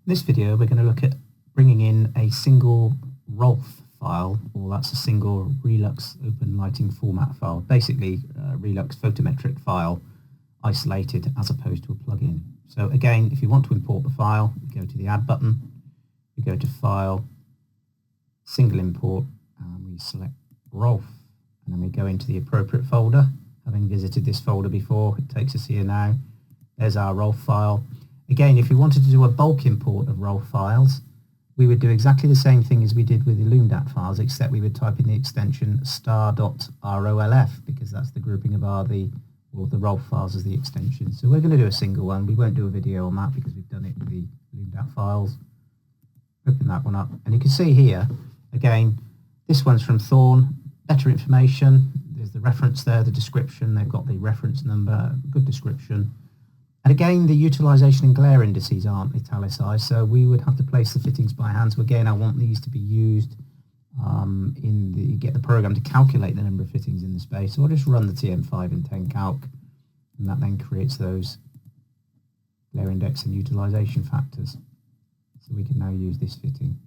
In this video we're going to look at bringing in a single Rolf file, or that's a single Relux open lighting format file, basically a Relux photometric file isolated as opposed to a plugin. So again, if you want to import the file, you go to the Add button, you go to File, Single Import, and we select Rolf, and then we go into the appropriate folder. Having visited this folder before, it takes us here now. There's our Rolf file. Again, if you wanted to do a bulk import of Rolf files, we would do exactly the same thing as we did with the LoomDat files, except we would type in the extension star.rolf, because that's the grouping of the Rolf files as the extension. So we're going to do a single one. We won't do a video on that because we've done it with the LoomDat files. Open that one up, and you can see here, again, this one's from Thorn. Better information. There's the reference there, the description. They've got the reference number, good description. And again, the utilization and glare indices aren't italicized, so we would have to place the fittings by hand. So again, I want these to be used get the program to calculate the number of fittings in the space. So I'll just run the TM5 and 10 calc, and that then creates those glare index and utilization factors. So we can now use this fitting.